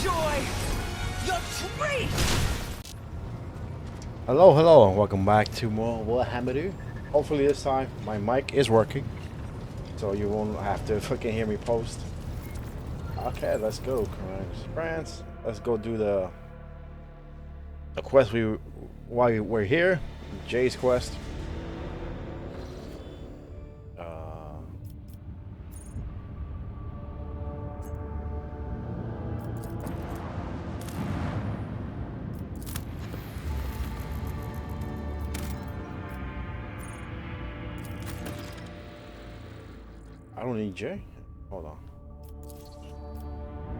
enjoy your treat! Hello, hello, and welcome back to more Warhammer. Hopefully this time my mic is working, so you won't have to fucking hear me post. Okay, let's go, France. Let's go do the quest why we're here. Jay's quest. I don't need Jay. Hold on.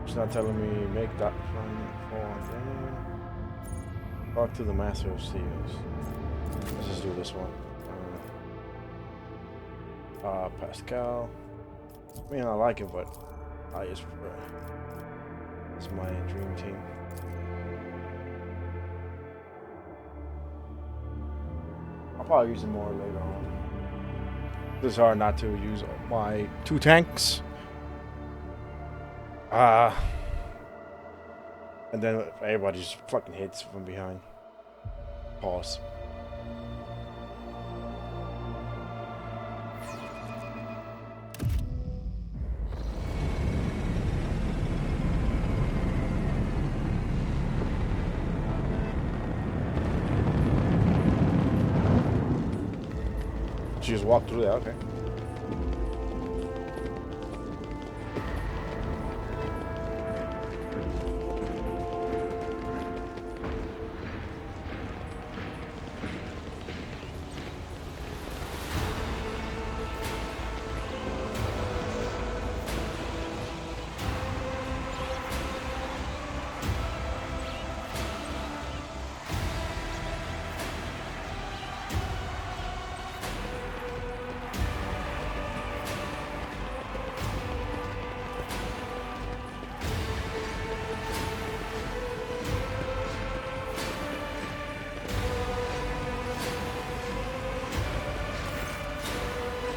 It's not telling me make that phone. Talk to the Master of Seals. Let's just do this one. Pascal. I mean, I like it, but I just prefer. It's my dream team. I'll probably use it more later on. It's hard not to use my 2 tanks. And then everybody just fucking hits from behind. Pause. She just walked through there, okay.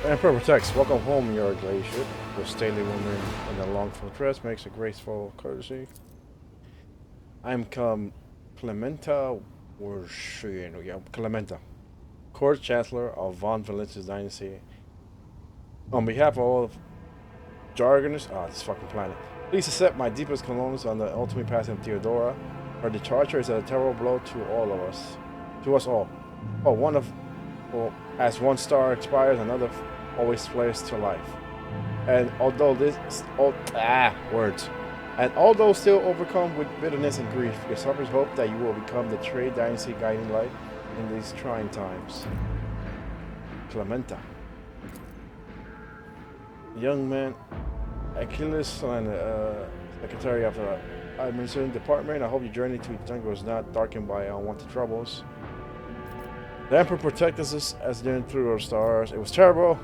Emperor protects. Welcome home, your glacier. The stately woman in the long full dress makes a graceful courtesy. I'm Clementa Clementa, Court Chancellor of Von Valence's dynasty. On behalf of all of Jargoners, this fucking planet, please accept my deepest condolences on the ultimate passing of Theodora. Her departure is a terrible blow to all of us, to us all. As one star expires, another always flares to life. And although still overcome with bitterness and grief, your suffers hope that you will become the trade dynasty guiding light in these trying times. Clementa. Young man, Achilles, and Secretary of the Administration Department, I hope your journey to the jungle is not darkened by unwanted troubles. The Emperor protected us as they went through our stars. It was terrible.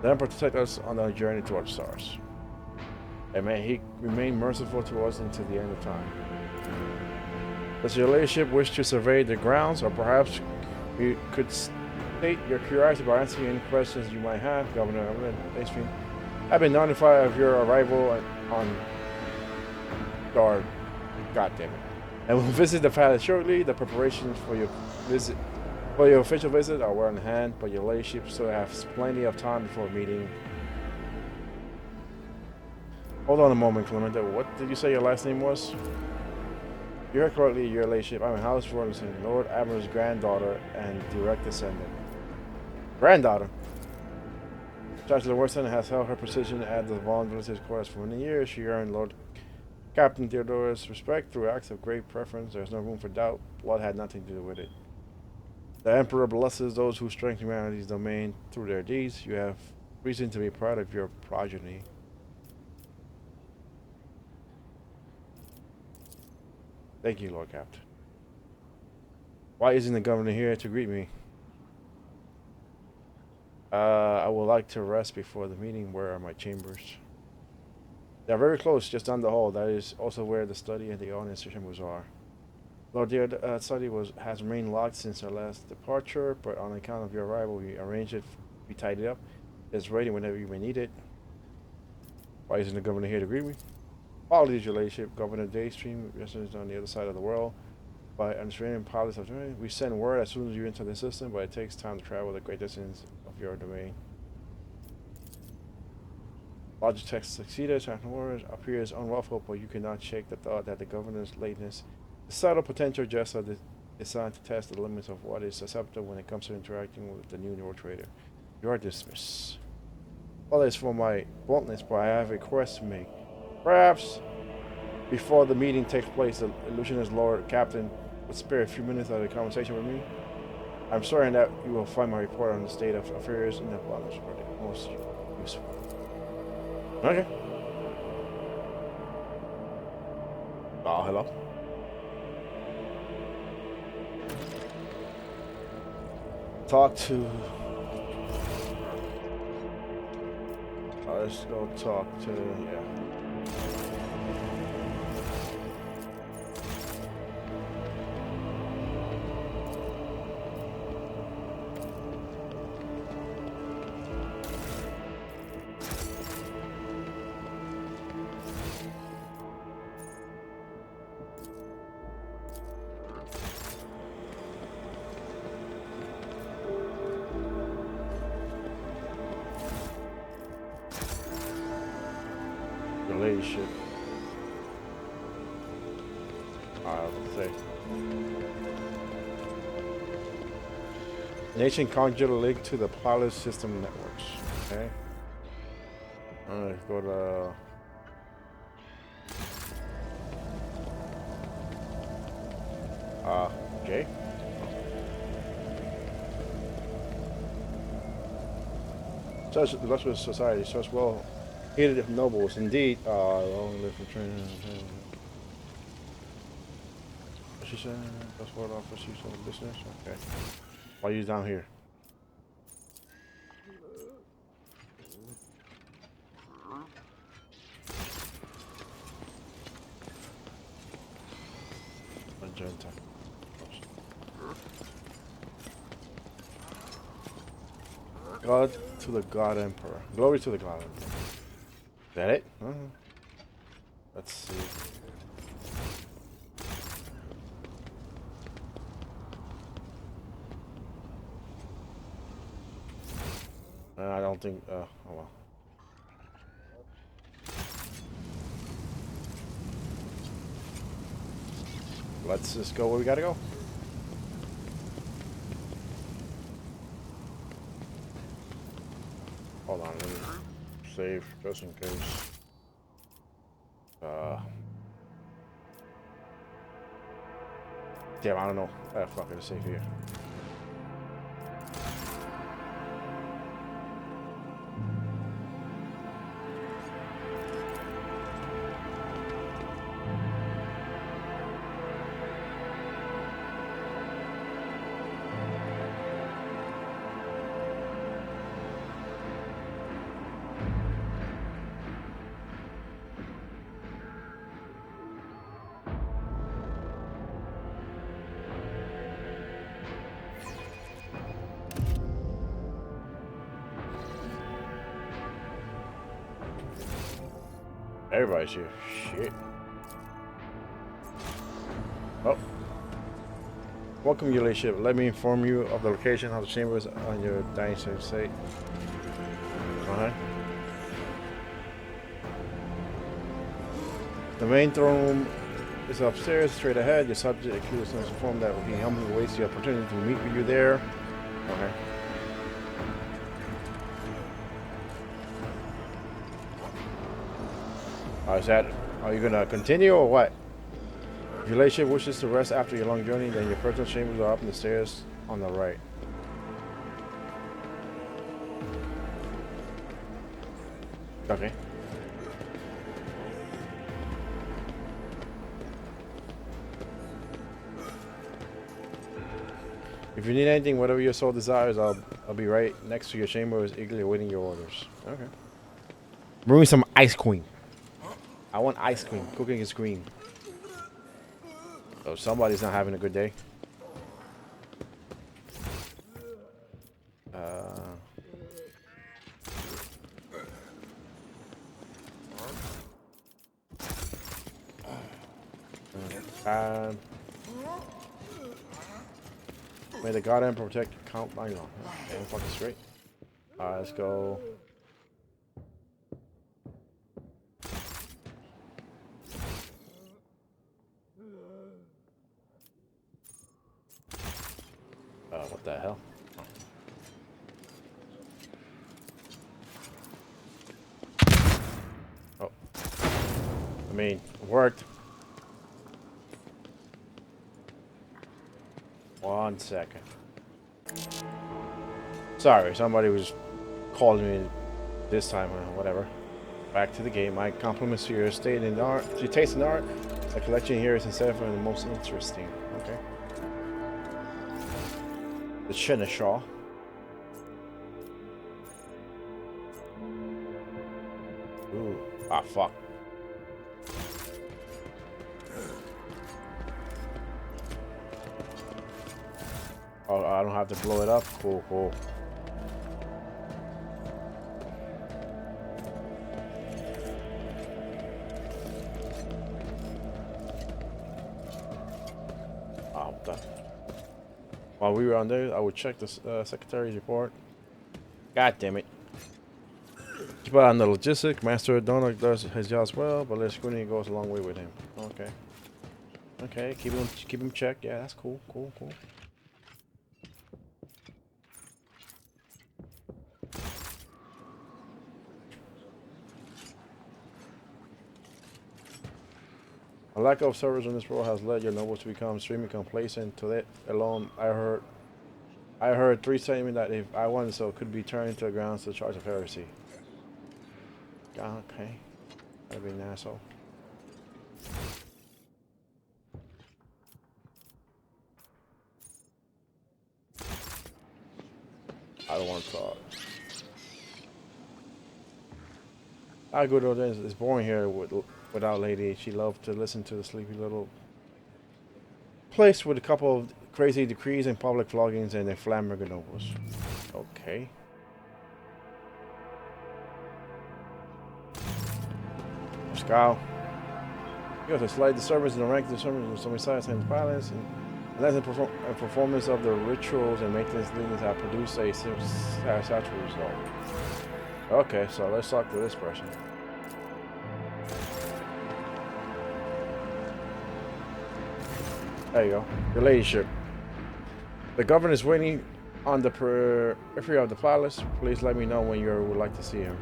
The Emperor protected us on our journey towards the stars. And may he remain merciful to us until the end of time. Does your ladyship wish to survey the grounds, or perhaps you could state your curiosity by answering any questions you might have, Governor? I've been notified of your arrival on guard. God damn it. And we'll visit the palace shortly. The preparations for your official visit are well in hand, but your ladyship still has plenty of time before meeting. Hold on a moment, Clementa. What did you say your last name was? You heard correctly, your ladyship. I'm House Robinson, Lord Admiral's granddaughter and direct descendant. Granddaughter? Chancellor Wilson has held her position at the Von Valence's court for many years. She earned Lord Captain Theodora's respect through acts of great preference. There's no room for doubt. Blood had nothing to do with it. The Emperor blesses those who strengthen humanity's domain through their deeds. You have reason to be proud of your progeny. Thank you, Lord Captain. Why isn't the governor here to greet me? I would like to rest before the meeting. Where are my chambers? They're very close, just down the hall. That is also where the study and the audience chambers are. Lord dear, the study has remained locked since our last departure, but on account of your arrival, we arranged it, we tied it up. It's ready whenever you may need it. Why isn't the governor here to greet me? Apologies, your ladyship. Governor Daystream residents on the other side of the world. By understanding pilots of domain, we send word as soon as you enter the system, but it takes time to travel the great distance of your domain. Logitech's succeeded technology appears unlawful, but you cannot shake the thought that the governor's lateness is subtle potential gesture designed to test the limits of what is acceptable when it comes to interacting with the new Nord trader. You are dismissed. Well, it's for my bluntness, but I have a request to make. Perhaps before the meeting takes place, the illusionist Lord Captain would spare a few minutes of the conversation with me. I'm certain that you will find my report on the state of affairs in the Bondage Project most useful. Okay. Oh, hello. Talk to... let's go talk to... yeah. Ladyship. I would say. Nation conjured a link to the pilot system networks. Okay. Let's go to. Okay. Such illustrious society, such well. Hated of nobles, indeed. Long live for training. What she said? That's what offer she's on business. Okay. Why are you down here? Magenta. God to the God Emperor. Glory to the God Emperor. Is that it? Let's see. I don't think. Oh well. Let's just go where we gotta go. Hold on, let me save just in case. Damn, I don't know. Fuck it, save here. Everybody's here. Shit. Oh. Welcome, your ladyship. Let me inform you of the location of the chambers on your dining state. The main throne room is upstairs, straight ahead. Your subject accused is informed that he humbly waits the opportunity to meet with you there. Okay. Is that, are you gonna continue or what? If your ladyship wishes to rest after your long journey, then your personal chambers are up the stairs on the right. Okay. If you need anything, whatever your soul desires, I'll be right next to your chamber, eagerly awaiting your orders. Okay. Bring me some ice cream. I want ice cream. Cooking is green. Oh, somebody's not having a good day. And may the goddamn protect count. I know. Okay, I'm fucking straight. Alright, let's go. What the hell? Oh. I mean, it worked. 1 second. Sorry, somebody was calling me this time or whatever. Back to the game. My compliments to your taste in art. To your taste in art. The collection here is instead of the most interesting. Okay. The Seneschal. Ooh. Ah, fuck. Oh, I don't have to blow it up. Cool, cool. Oh, done. While we were on there, I would check the secretary's report. God damn it. Keep on the logistic. Master Donald does his job well, but less scrutiny goes a long way with him. Okay. Okay, keep him checked. Yeah, that's cool, cool, cool. A lack of service in this world has led your nobles to become extremely complacent. To that alone, I heard 3 statements that if I wanted so, could be turned to the grounds to charge of heresy. Okay, that'd be an asshole. I don't want to talk. I go to this. It's boring here without Lady. She loved to listen to the sleepy little place with a couple of crazy decrees and public floggings and the flamberger nobles. Okay. Scout. You got a slight disturbance in the rank disturbance of some sides and violence and that's a performance of the rituals and maintenance leaders have produced a satisfactory result. Okay, so let's talk to this person. There you go. Your ladyship. The governor is waiting on the periphery of the palace. Please let me know when you would like to see him.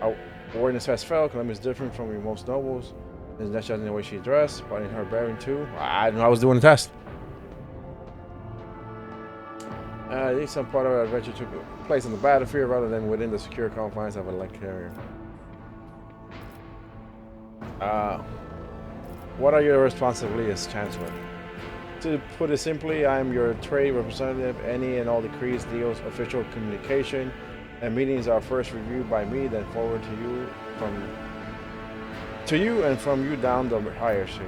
Our awareness has failed. Columbia is different from your most nobles. It's not just in the way she dressed, but in her bearing too. I didn't know I was doing the test. I think some part of our adventure took place in the battlefield rather than within the secure confines of a light carrier. What are your responsibilities as Chancellor? To put it simply, I am your trade representative. Any and all decrees, deals, official communication, and meetings are first reviewed by me, then forwarded to you and from you down the hierarchy.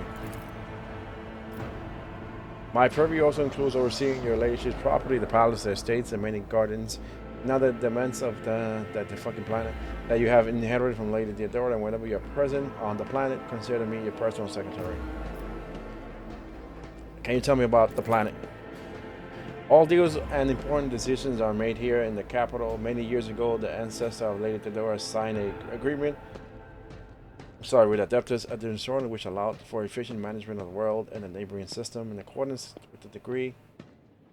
My purview also includes overseeing your ladyship's property, the palace, the estates, and many gardens, and other demands of the fucking planet that you have inherited from Lady Theodora. And whenever you're present on the planet, consider me your personal secretary. Can you tell me about the planet? All deals and important decisions are made here in the capital. Many years ago, the ancestor of Lady Theodora signed an agreement with Adeptus Administrator, which allowed for efficient management of the world and the neighboring system. In accordance with the decree,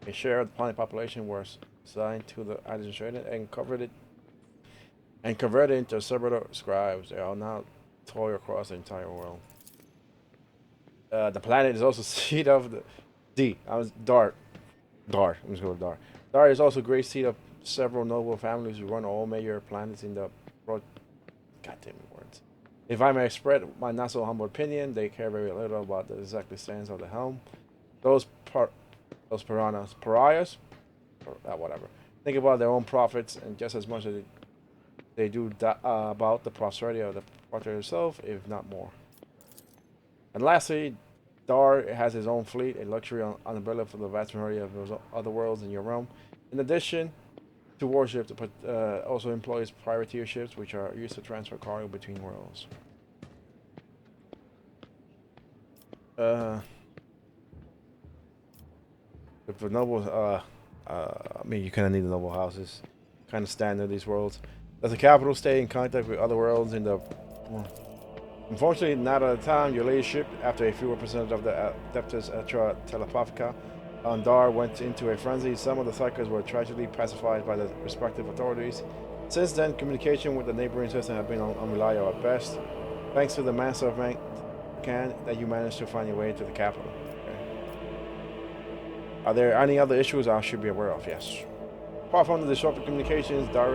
a share of the planet population was assigned to the administrator and converted into servitor scribes. They are now toil across the entire world. The planet is also seat of the Dar. I'm just going with Dar. Dar is also great seat of several noble families who run all major planets in the goddamn words. If I may express my not so humble opinion, they care very little about the exact stance of the helm. Those pariahs, whatever, think about their own profits and just as much as they do about the prosperity of the party itself, if not more. And lastly, Dar has his own fleet, a luxury on umbrella for the vast majority of those other worlds in your realm. In addition to warships, also employs privateer ships, which are used to transfer cargo between worlds. Uh, if the noble, I mean, you kind of need the noble houses. Kind of standard these worlds. Does the capital stay in contact with other worlds in the? Well, unfortunately, not at the time. Your ladyship, after a few representatives of the Adeptus Telepathica on Dar went into a frenzy, some of the psychos were tragically pacified by the respective authorities. Since then, communication with the neighboring system have been unreliable at best. Thanks to the massive rank that you managed to find your way to the capital. Okay. Are there any other issues I should be aware of? Yes. Apart from the disrupted communications, Dar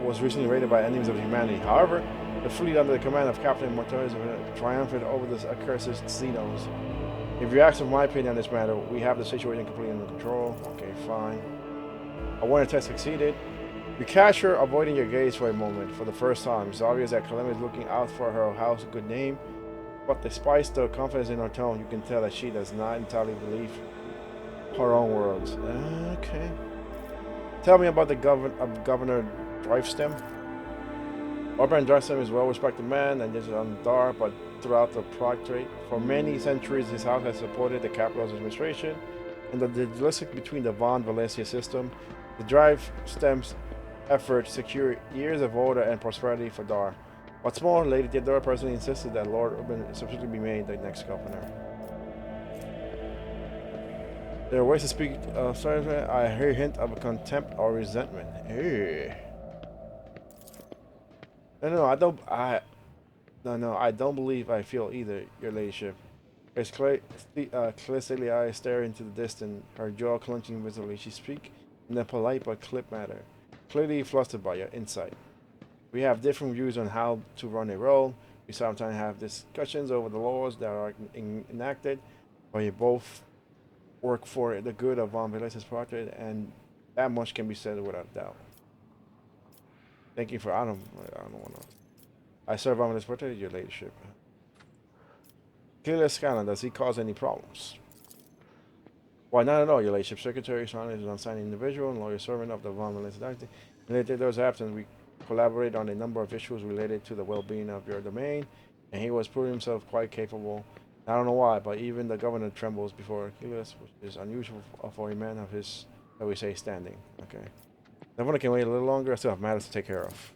was recently raided by enemies of humanity. However, the fleet under the command of Captain Mortez triumphed over the accursed Xenos. If you ask for my opinion on this matter, we have the situation completely under control. Okay, fine. A warning test succeeded. You catch her avoiding your gaze for a moment. For the first time, it's obvious that Calamity is looking out for her house's good name, but despite the confidence in her tone, you can tell that she does not entirely believe her own words. Okay. Tell me about the Governor Drivestem. Orban Drivestem is a well-respected man and is on Dar, but throughout the Proctorate, for many centuries, his house has supported the capital's administration and the dualistic between the Von Valencia system. The Drivestem's effort to secure years of order and prosperity for Dar. What's more, Lady Theodora personally insisted that Lord Urban subsequently be made the next governor. There are ways to speak. Sorry, I hear a hint of contempt or resentment. Ew. No, I don't. No, I don't believe I feel either, Your Ladyship. As Clearly, I stare into the distance, her jaw clenching visibly. She speaks in a polite but clipped manner, clearly flustered by your insight. We have different views on how to run a role. We sometimes have discussions over the laws that are enacted, but we both work for the good of Von Valencia's project, and that much can be said without doubt. Thank you for. I don't want to. I serve Von Valencia's project, Your Ladyship. Clearly, Scanlan, does he cause any problems? Why, not at all, Your Ladyship. Secretary Scanlan is an unsigned individual and loyal servant of the Von Valencia dynasty. In those absence, we collaborate on a number of issues related to the well-being of your domain, and he was proving himself quite capable. I don't know why, but even the governor trembles before Achilles, which is unusual for a man of his, that we say, standing. Okay. The governor can wait a little longer. I still have matters to take care of.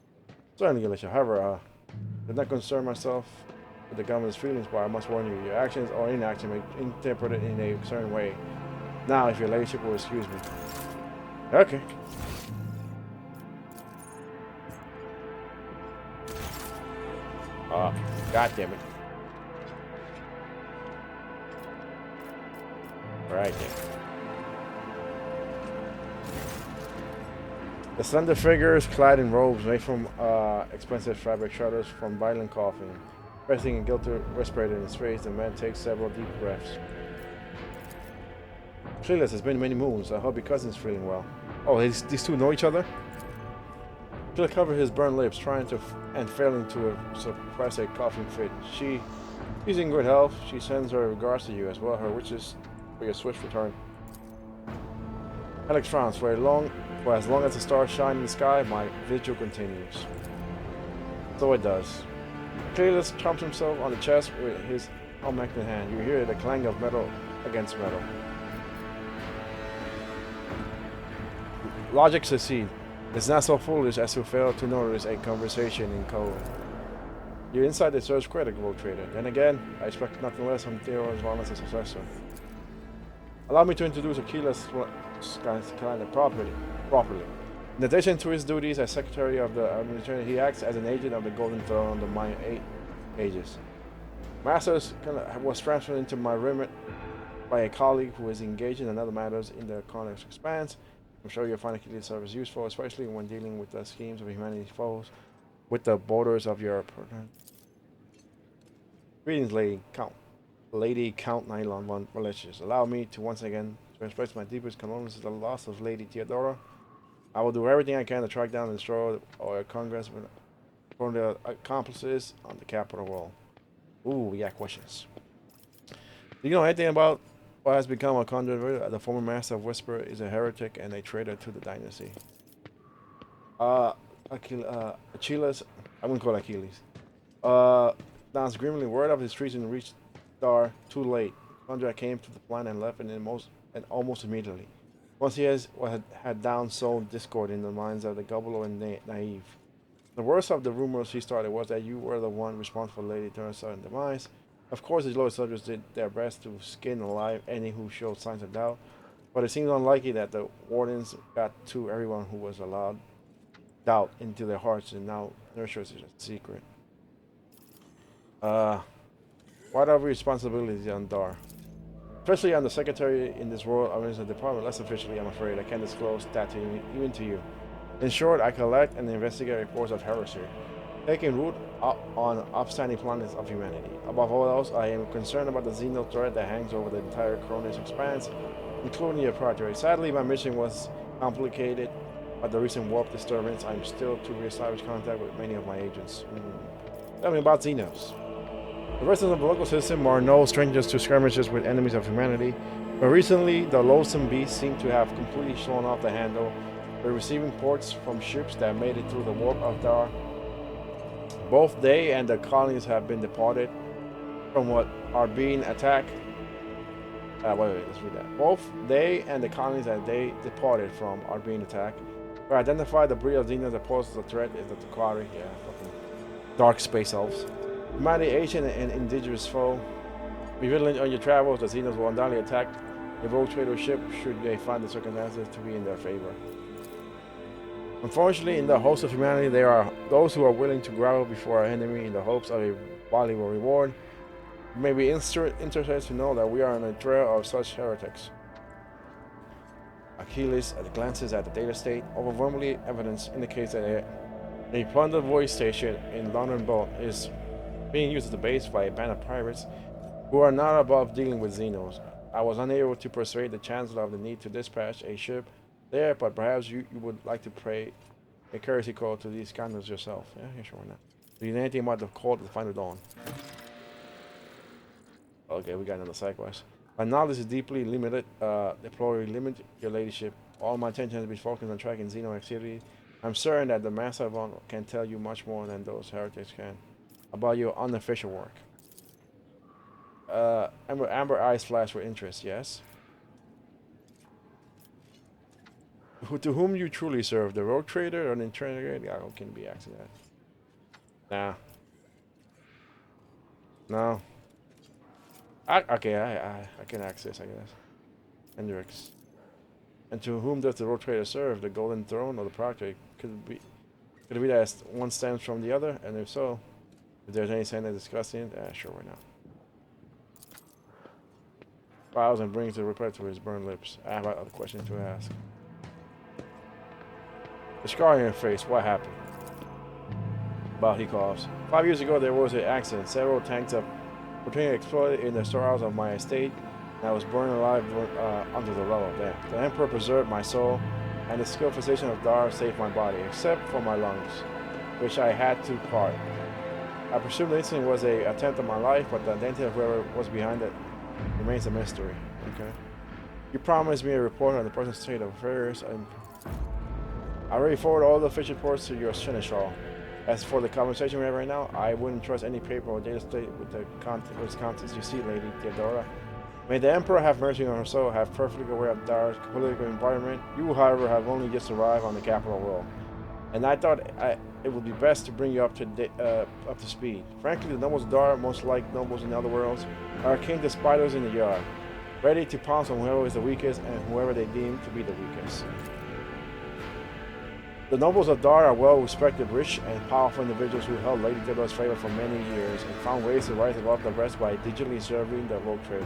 Certainly, Your Ladyship. However, I do not concern myself with the governor's feelings, but I must warn you, your actions or inaction may be interpreted in a certain way. Now, if Your Ladyship will excuse me. Okay. God damn it. Right then. The slender figures clad in robes made from expensive fabric shudders from violent coughing. Resting in guilt whispered in his face, the man takes several deep breaths. Clearless, it's been many moons. I hope your cousin's feeling well. Oh, these two know each other? Phil covered his burned lips, trying to and failing to suppress a coughing fit. She's in good health. She sends her regards to you as well. Her wishes for your swift return. Alex frowns. For as long as the stars shine in the sky, my vigil continues. So it does. Clearless chomps himself on the chest with his helmet in hand. You hear the clang of metal against metal. Logic succeeds. It's not so foolish as to fail to notice a conversation in code. Your insight is search critical, trader. Then again, I expect nothing less from Theodore's violence as successor. Allow me to introduce Achilles kind of properly. In addition to his duties as Secretary of the Administration, he acts as an agent of the Golden Throne of the Mayan Ages. Masters was transferred into my remit by a colleague who is engaged in other matters in the Connex Expanse. I'm sure you'll find Achilles' service useful, especially when dealing with the schemes of humanity's foes with the borders of Europe. Greetings, Lady Count Nylon von Valetius. Allow me to once again to express my deepest condolences to the loss of Lady Theodora. I will do everything I can to track down and destroy our Congress from the accomplices on the Capitol wall. Ooh, we got questions. Do you know anything about what has become a conduit? The former master of Whisper is a heretic and a traitor to the dynasty. Achilles, I wouldn't call it Achilles. danced grimly. Word of his treason reached Dar too late. Conrad came to the planet and left and almost immediately. Once he had down sown discord in the minds of the gullible and naive. The worst of the rumors he started was that you were the one responsible for Lady Turner's sudden demise. Of course, his loyal soldiers did their best to skin alive any who showed signs of doubt, but it seemed unlikely that the wardens got to everyone who was allowed doubt into their hearts and now nurtures it as a secret. What are responsibilities on Dar? Especially on the secretary in this world organization department, less officially, I'm afraid. I can't disclose that to you, even to you. In short, I collect and investigate reports of heresy, taking root on upstanding planets of humanity. Above all else, I am concerned about the xeno threat that hangs over the entire Cronus expanse, including your project. Sadly, my mission was complicated by the recent warp disturbance. I'm still to reestablish contact with many of my agents. Tell me about xenos. The residents of the local system are no strangers to skirmishes with enemies of humanity, but recently the loathsome beasts seem to have completely thrown off the handle. We're receiving ports from ships that made it through the warp of Dar. Both they and the colonies have been departed from what are being attacked. Wait, let's read that. Both they and the colonies that they departed from are being attacked. We identify the breed of xenos that poses a threat is the Takari, fucking dark space elves. Humanity, ancient and indigenous foe. Be vigilant on your travels. The xenos will undoubtedly attack a rogue trader ship should they find the circumstances to be in their favor. Unfortunately, in the host of humanity, there are those who are willing to grovel before our enemy in the hopes of a valuable reward. You may be interested to know that we are on a trail of such heretics. Achilles glances at the data state. Overwhelmingly, evidence indicates that a plundered voice station in London Boat is being used as a base by a band of pirates who are not above dealing with xenos. I was unable to persuade the Chancellor of the need to dispatch a ship there, but perhaps you would like to pay a courtesy call to these scoundrels yourself. Yeah, sure, why not? Do you know anything about the call to the final dawn? Okay, we got another side quest. My knowledge is deeply limited. Deploy limit your ladyship. All my attention has been focused on tracking xeno activity. I'm certain that the Master of Honor can tell you much more than those heretics can about your unofficial work. Amber eyes flash with interest, yes? To whom you truly serve, the rogue trader or an interrogator? I can be asking that. No. Okay, I can access, I guess. Hendrix. And to whom does the rogue trader serve? The Golden Throne or the project? Could it be that one stems from the other? And if so, if there's any sign of discussing it, sure, why not? Files and brings the reply to his burned lips. I have other questions to ask. The scar on your face, what happened? Well, he coughs. 5 years ago, there was an accident. Several tanks of plutonium exploded in the storehouse of my estate, and I was burned alive under the rubble there. The Emperor preserved my soul, and the skilled physician of Dar saved my body, except for my lungs, which I had to part. I presume the incident was an attempt on my life, but the identity of whoever was behind it remains a mystery. Okay. You promised me a report on the present state of affairs, and I already forwarded all the official reports to your seneschal. As for the conversation we have right now, I wouldn't trust any paper or data state with the contents you see, Lady Theodora. May the Emperor have mercy on her soul, have perfectly aware of Dar's political environment. You, however, have only just arrived on the capital world, and I thought it would be best to bring you up to speed. Frankly, the nobles of Dar, most like nobles in other worlds, are akin to spiders in the yard, ready to pounce on whoever is the weakest and whoever they deem to be the weakest. The nobles of Dar are well-respected, rich, and powerful individuals who held Lady Theodora's favor for many years and found ways to rise above the rest by digitally serving the rogue trader.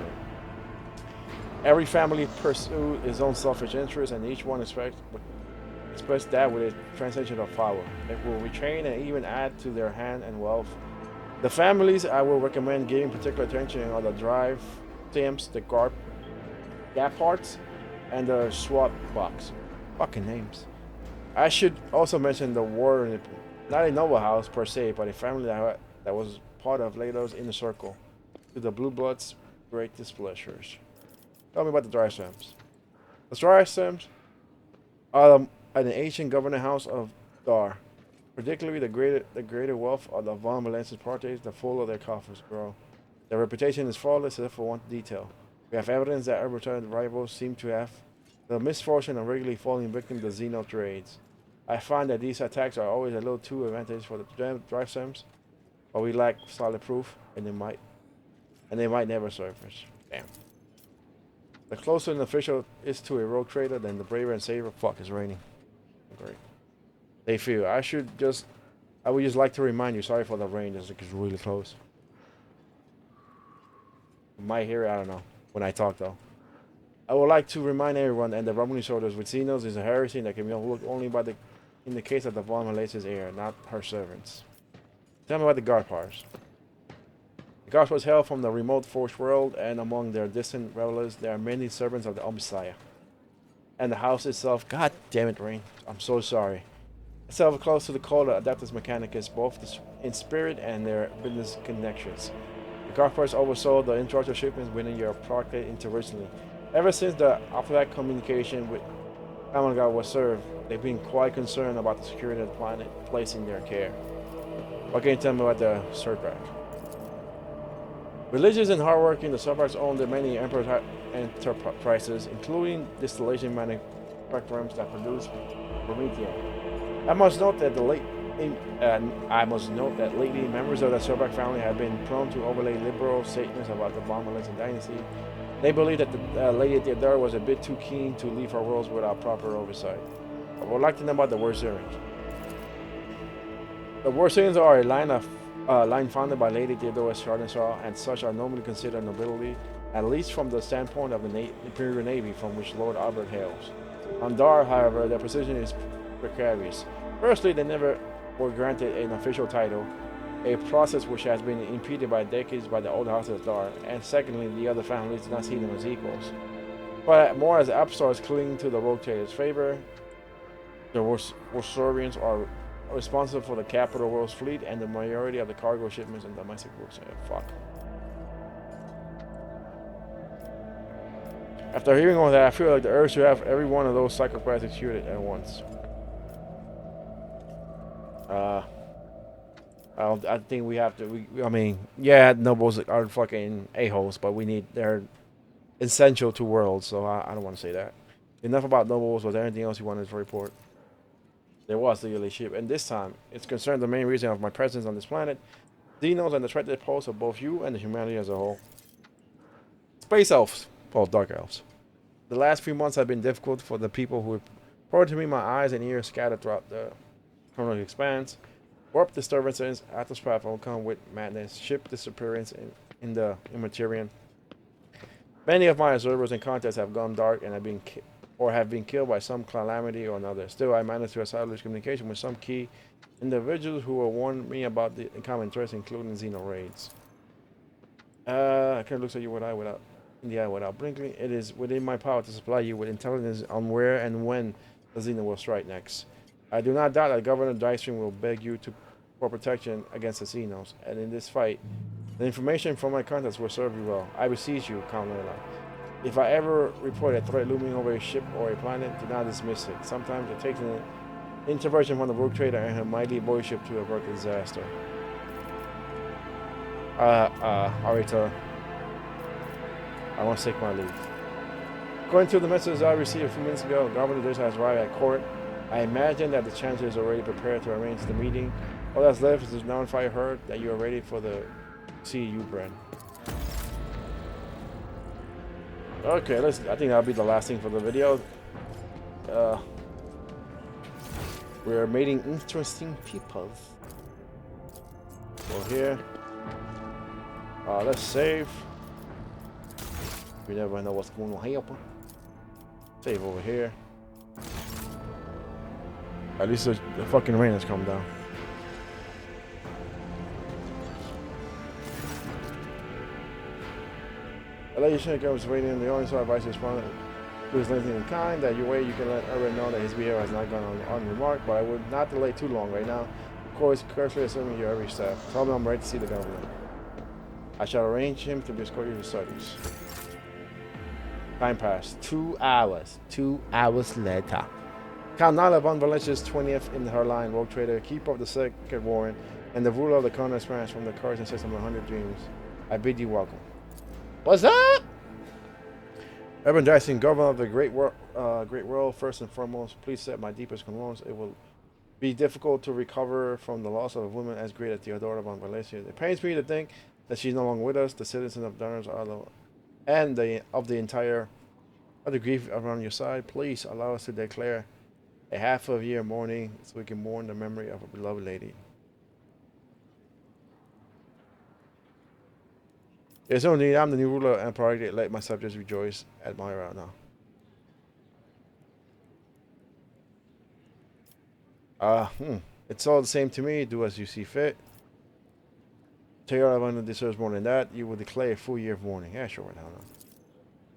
Every family pursued its own selfish interests, and each one express that with a translation of power. It will retrain and even add to their hand and wealth. The families I will recommend giving particular attention are the drive stamps, the gap parts, and the swap box. Fucking names. I should also mention the war, not a noble house per se, but a family that was part of Lato's inner circle, to the Blue Bloods' great displeasures. Tell me about the dry stems. The dry stems are an ancient governing house of Dar. Particularly the greater wealth of the von Valence's parties, the fuller their coffers grow. Their reputation is flawless except for one detail. We have evidence that arbitrary rivals seem to have the misfortune of regularly falling victim to Xeno trades. I find that these attacks are always a little too advantageous for the drive sims, but we lack solid proof, and they might never surface. Damn. The closer an official is to a rogue trader, then the braver and safer. Fuck, it's raining. Great. They feel I would just like to remind you. Sorry for the rain. It's really close. You might hear it. I don't know when I talk though. I would like to remind everyone and the Romani soldiers with Xenos is a heresy that can be overlooked only in the case of the von Malaysia's heir, not her servants. Tell me about the Garpars. The Garpars hail from the remote Forge world, and among their distant revelers, there are many servants of the Omnissiah. And the house itself, god damn it, Rain, I'm so sorry. Itself close to the cult of Adeptus Mechanicus, both in spirit and their business connections. The Garpars oversaw the in-charge of shipments within your product interventionally. Ever since the Alphabet communication with Amalgam was served, they've been quite concerned about the security of the planet placed in their care. What can you tell me about the Surtback? Religious and hardworking, the Subbacks own the many enterprises, including distillation manufacturers that produce Promethean. I must note that lately members of the Surback family have been prone to overlay liberal statements about the von Valensian dynasty. They believe that the Lady Theodora was a bit too keen to leave her worlds without proper oversight. I would like to know about the Warsarians. The Warsarians are a line founded by Lady Theodora Chardonshaw, and such are normally considered nobility, at least from the standpoint of the Imperial Navy from which Lord Albert hails. On Dar, however, their position is precarious. Firstly, they never were granted an official title, a process which has been impeded by decades by the old house of Dar, and secondly, the other families do not see them as equals, but more as upstarts clinging to the rogue trader's favor. The Warsarians are responsible for the capital world's fleet and the majority of the cargo shipments and domestic routes. Fuck. After hearing all that, I feel like the urge to have every one of those psychopaths executed at once. I think we have to. I mean, yeah, nobles are fucking a-holes, but they're essential to worlds, so I don't want to say that. Enough about nobles. Was there anything else you wanted to report? There was the yearly ship, and this time, it's concerned the main reason of my presence on this planet, Xenos and the threat they pose of both you and the humanity as a whole. Space elves. Well, dark elves. The last few months have been difficult for the people who reported to me. My eyes and ears scattered throughout the cosmic expanse. Warp disturbances, Atlas platform come with madness, ship disappearance in the Immaterian. Many of my observers and contacts have gone dark and have been killed by some calamity or another. Still, I managed to establish communication with some key individuals who will warn me about the common threats, including Xeno raids. I can look at you without blinking. It is within my power to supply you with intelligence on where and when the Xeno will strike next. I do not doubt that Governor Dystream will beg you for protection against the Xenos, and in this fight, the information from my contacts will serve you well. I beseech you, Count Layla. If I ever report a threat looming over a ship or a planet, do not dismiss it. Sometimes it takes an intervention from the rogue trader and her mighty boy ship to avert the disaster. Arita, I want to take my leave. According to the messages I received a few minutes ago, Governor Dish has arrived at court. I imagine that the Chancellor is already prepared to arrange the meeting. All that's left is to notify her that you are ready for the CEU brand. Okay, I think that'll be the last thing for the video. We're meeting interesting people. So here, let's save. We never know what's going on here. Save over here. At least the fucking rain has come down. Elation comes waiting in the only sort of advice respondent who is anything in kind. That way you can let everyone know that his behavior has not gone unremarked, but I would not delay too long right now. Of course, carefully assuming your every step. Tell me I'm ready to see the governor. I shall arrange him to escort you to studies. Time passed. 2 hours. 2 hours later. Count Nyla von Valencia's 20th in her line, rogue trader, keeper of the Second Warrant, and the ruler of the Congress branch from the Courage and System of 100 Dreams. I bid you welcome. What's up? Urban Dyson, governor of the great world, first and foremost, please accept my deepest condolences. It will be difficult to recover from the loss of a woman as great as Theodora von Valencia. It pains me to think that she's no longer with us. The citizens of Darners are of the entire other grief around your side. Please allow us to declare a half of year mourning so we can mourn the memory of a beloved lady. There's no need. I'm the new ruler and priority. Let my subjects rejoice at my route now. It's all the same to me. Do as you see fit. Theodora deserves more than that. You will declare a full year of mourning. Yeah, sure.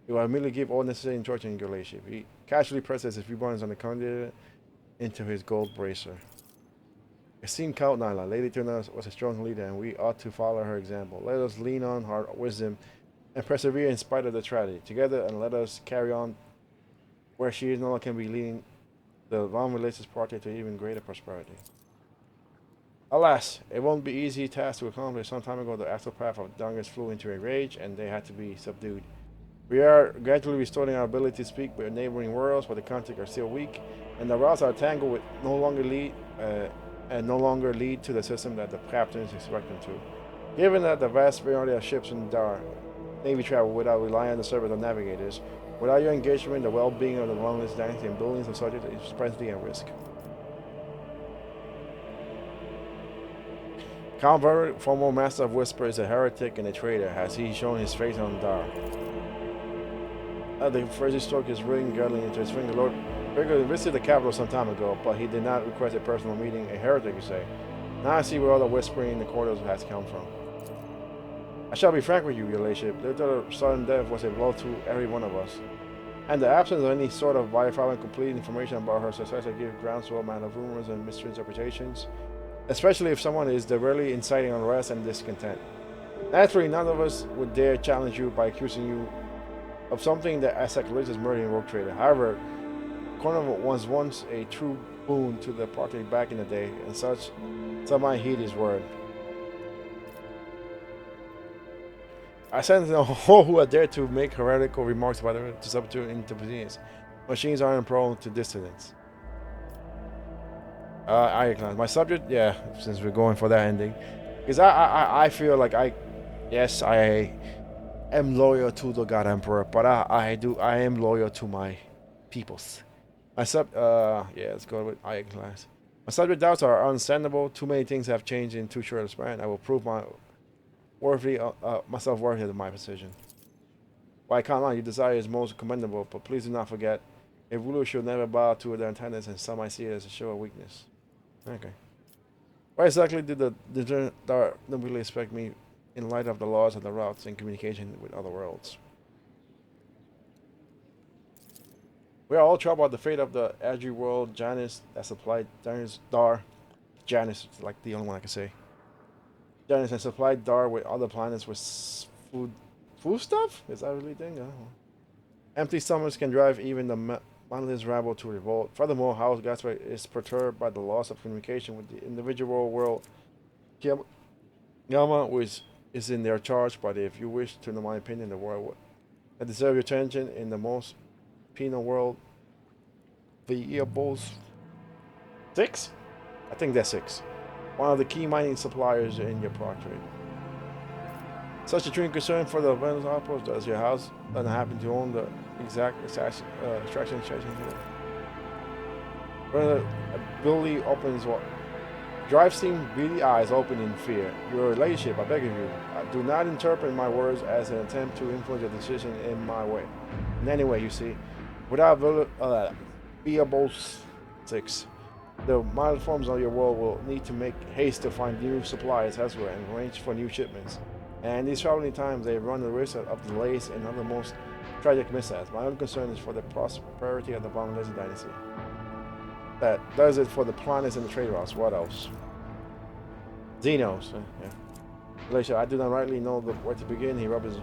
You will immediately give all necessary instruction in your relationship. He casually presses his reborns on the conduit into his gold bracer. Esteemed Count Nyla, Lady Turner was a strong leader, and we ought to follow her example. Let us lean on her wisdom and persevere in spite of the tragedy. Together, and let us carry on where she is no longer can be leading the von Valencia's party to even greater prosperity. Alas, it won't be easy task to accomplish. Some time ago, the astropath of Dungus flew into a rage, and they had to be subdued. We are gradually restoring our ability to speak with neighboring worlds, but the contacts are still weak, and the routes are tangled with no longer lead to the system that the captains expect them to. Given that the vast majority of ships in Dar Navy travel without relying on the service of navigators, without your engagement, the well-being of the Longest Dynasty and billions of subjects is presently at risk. Count Verrick, former master of Whisper, is a heretic and a traitor, as he shown his face on Dar. The first he struck his ring girdling into his finger. Lord Virgo visited the capital some time ago, but he did not request a personal meeting. A heretic, you say. Now I see where all the whispering in the corridors has come from. I shall be frank with you, your ladyship. The sudden death was a blow to every one of us. And the absence of any sort of verifiable and complete information about her successor gives grounds to all manner of rumors and misinterpretations, especially if someone is deliberately inciting unrest and discontent. Naturally, none of us would dare challenge you by accusing you of something that as sacrilegious as murdering a rogue trader. However, Cornwall was once a true boon to the party back in the day, and some might heed his word. I sent a whole who had dared to make heretical remarks about the substitute interpositions. Machines aren't prone to dissonance. I acknowledge my subject. Yeah, since we're going for that ending, because I feel like I am loyal to the God Emperor, but I am loyal to my peoples. Let's go with I class. My subject doubts are understandable. Too many things have changed in too short a span. I will prove myself worthy of my position. Why I can't lie, your desire is most commendable, but please do not forget, a ruler should never bow to their antagonist, and some might see it as a show of weakness. Okay. Why exactly did the Dark really expect me in light of the laws of the routes and communication with other worlds? We are all troubled about the fate of the Adri world, Janus, that supplied Janus, like the only one I can say. Janus and supplied Dar with other planets with food stuff? Is that really a thing? I don't know. Empty stomachs can drive even the mindless rabble to revolt. Furthermore, House Gaspar is perturbed by the loss of communication with the individual world. Yama, which is in their charge, but if you wish to know my opinion, the world that deserve your attention in the most penal world, the Earballs 6? I think that's 6. One of the key mining suppliers in your portrait. Such a true concern for the Venus outpost. Does your house doesn't happen to own the exact extraction here? When Billy opens what? Drive seem beady eyes open in fear. Your relationship, I beg of you, do not interpret my words as an attempt to influence your decision in my way. In any way, you see, without Beables 6, the mild forms of your world will need to make haste to find new supplies elsewhere and arrange for new shipments. And in these troubling times, they run the risk of delays and other most tragic mishaps. My own concern is for the prosperity of the von Valencia dynasty. That does it for the planets and the trade routes. What else? Xenos. Yeah. Glacier, I do not rightly know where to begin. He rubs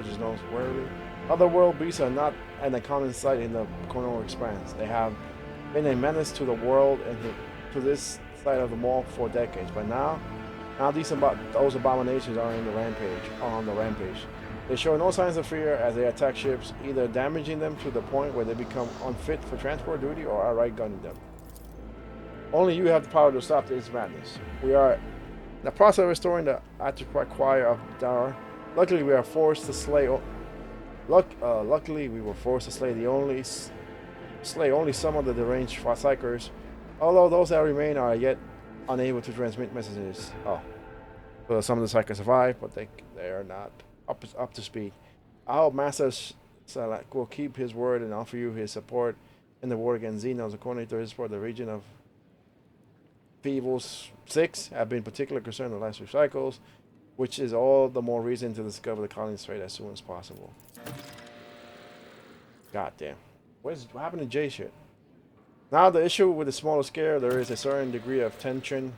his nose warily. Other world beasts are not an uncommon sight in the Cornwall expanse. They have been a menace to the world and to this side of the mall for decades. But now those abominations are on the rampage. They show no signs of fear as they attack ships, either damaging them to the point where they become unfit for transport duty or outright gunning them. Only you have the power to stop this madness. We are in the process of restoring the artifact choir of Dar. Luckily, we are forced to slay. Luckily, we were forced to slay only some of the deranged psychers, although those that remain are yet unable to transmit messages. Oh, so some of the psychers survive, but they are not up to speed. I hope Master Salak will keep his word and offer you his support in the war against Xenos. According to his report, the region of Feebles 6 have been particularly concerned in the last few cycles, which is all the more reason to discover the colony strait as soon as possible. God damn. What happened to J shit? Now the issue with the smaller scale, there is a certain degree of tension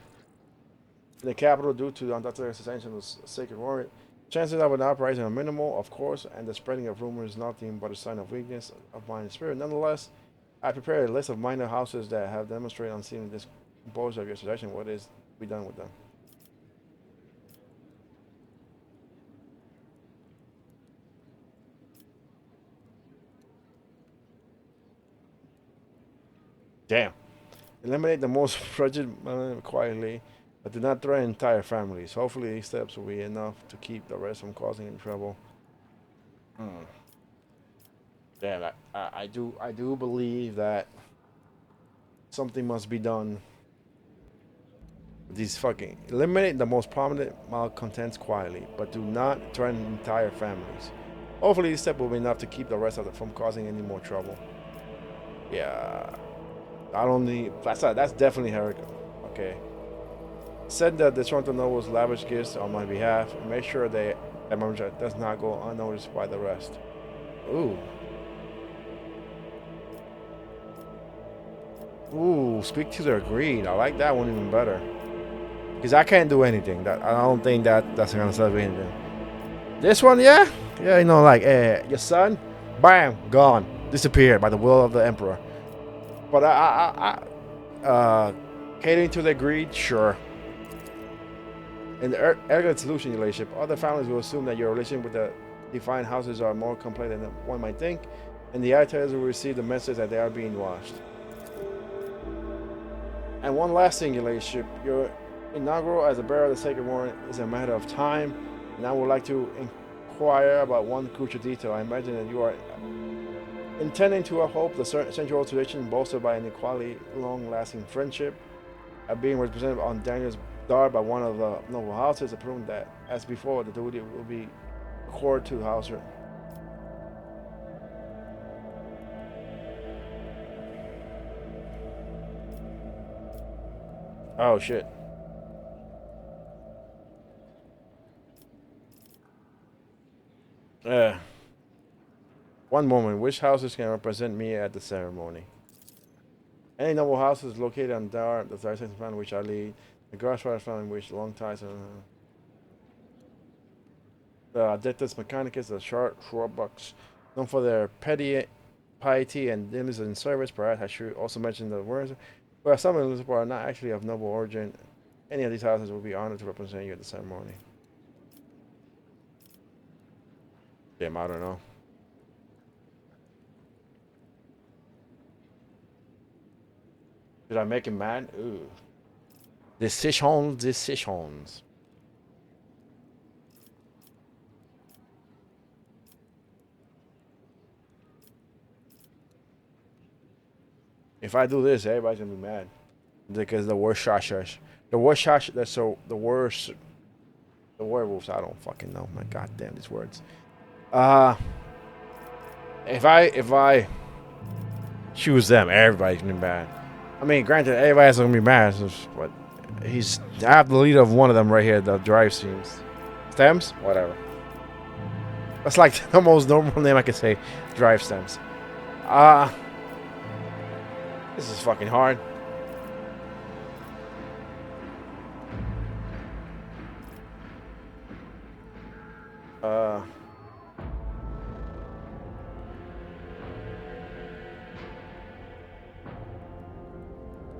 in the capital due to the unauthorized extension of the sacred warrant. Chances of an uprising are minimal, of course, and the spreading of rumors is nothing but a sign of weakness of mind and spirit. Nonetheless, I prepared a list of minor houses that have demonstrated unseemly disposal of your suggestion. What is to be done with them? Damn. Eliminate the most fragile quietly, but do not threaten entire families. Hopefully these steps will be enough to keep the rest from causing any trouble. Damn, I do believe that something must be done. These fucking eliminate the most prominent malcontents quietly, but do not threaten entire families. Hopefully this step will be enough to keep the rest of them from causing any more trouble. Yeah. Not only that's definitely heretical. Okay. Said that the Toronto nobles lavish gifts on my behalf and make sure that my does not go unnoticed by the rest. Ooh. Ooh, speak to their greed. I like that one even better. Because I can't do anything. That I don't think that's gonna solve anything. This one, yeah? Yeah, you know, like, your son, bam, gone. Disappeared by the will of the emperor. But catering to their greed, sure. In the arrogant solution relationship, other families will assume that your relation with the defined houses are more complex than one might think, and the outsiders will receive the message that they are being watched. And one last thing, your relationship, your inaugural as a bearer of the sacred warrant is a matter of time, and I would like to inquire about one crucial detail. I imagine that you are intending to uphold the central tradition bolstered by an equally long-lasting friendship, being represented on Daniel's Dar by one of the noble houses, approving that, as before, the duty will be accorded to the houser. Oh shit. One moment. Which houses can represent me at the ceremony? Any noble houses located on Dar, the Third family which I lead, the Grassfire family which long ties, the Adeptus Mechanicus, the Shrubbucks, known for their piety and diligent service. Perhaps I should also mention the words. Well, some of them are not actually of noble origin. Any of these houses will be honored to represent you at the ceremony. Damn, I don't know. Did I make him mad? Ooh. Decisions. If I do this, everybody's gonna be mad. Because the worst the worst the werewolves, I don't fucking know. My goddamn these words. If I choose them, everybody's gonna be mad. I mean, granted, everybody's gonna be mad, but I have the leader of one of them right here, the drive stems, whatever. That's like the most normal name I could say, drive stems. This is fucking hard.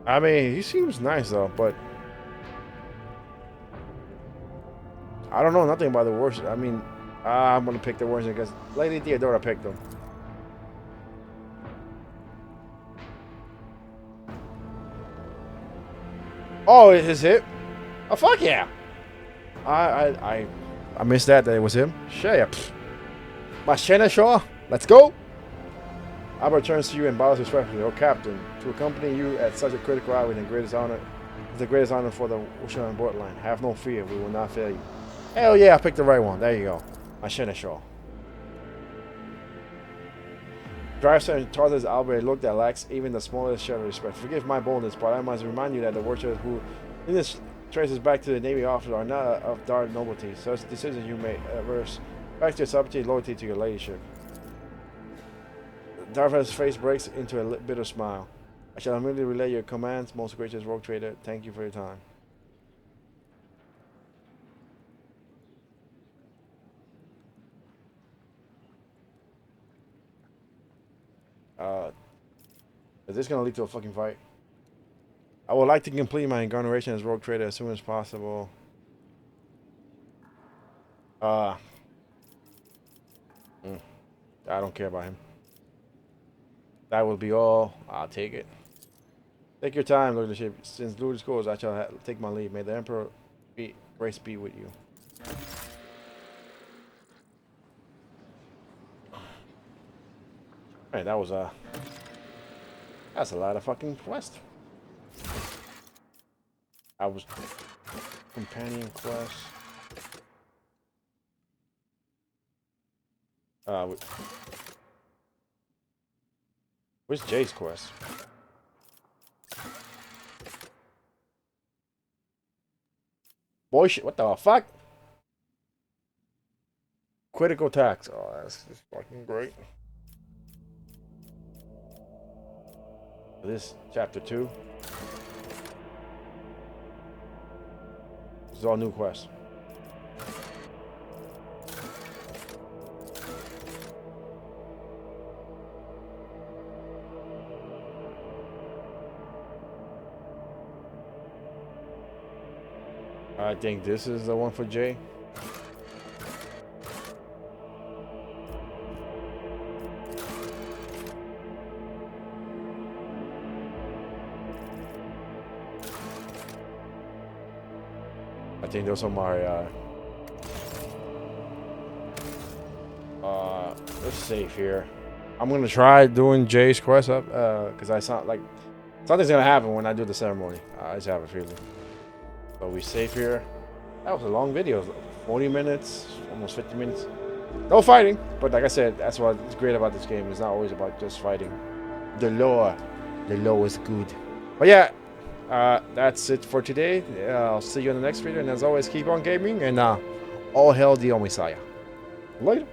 I mean, he seems nice though, but I don't know nothing about the worst. I mean, I'm gonna pick the worst because Lady Theodora picked him. Oh, it is hit. Oh fuck yeah! I missed that it was him. Shit. My Shaw, let's go. Albert turns to you and bows respectfully. Oh, Captain, to accompany you at such a critical hour with the greatest honor, is the greatest honor for the Ocean borderline. Have no fear, we will not fail you. Hell yeah, I picked the right one. There you go. My Shaw. Drive Sergeant Tartar's Albert looked that lacks even the smallest shadow of respect. Forgive my boldness, but I must remind you that the warriors who in this traces back to the Navy officer are not of dark nobility. Such decisions you may averse back to your sovereignty, loyalty to your ladyship. Darva's face breaks into a bitter smile. I shall immediately relay your commands, most gracious rogue trader. Thank you for your time. Is this gonna lead to a fucking fight? I would like to complete my incarnation as rogue trader as soon as possible. I don't care about him. That will be all. I'll take it. Take your time, leadership. Since Louis goes, I shall take my leave. May the Emperor grace be with you. Alright, that was that's a lot of fucking quest. I was companion quest. Where's Jay's quest? Boy, shit, what the fuck? Critical tax. Oh, that's just fucking great. This chapter 2. This is all new quests. I think this is the one for Jay. I think those are my let's save here. I'm gonna try doing Jay's quest up because I sound like something's gonna happen when I do the ceremony. I just have a feeling. So we save here. That was a long video, 40 minutes, almost 50 minutes. No fighting, but like I said, that's what's great about this game. It's not always about just fighting. The lore is good. But yeah, that's it for today. I'll see you in the next video, and as always, keep on gaming, and all hail the Messiah. Later.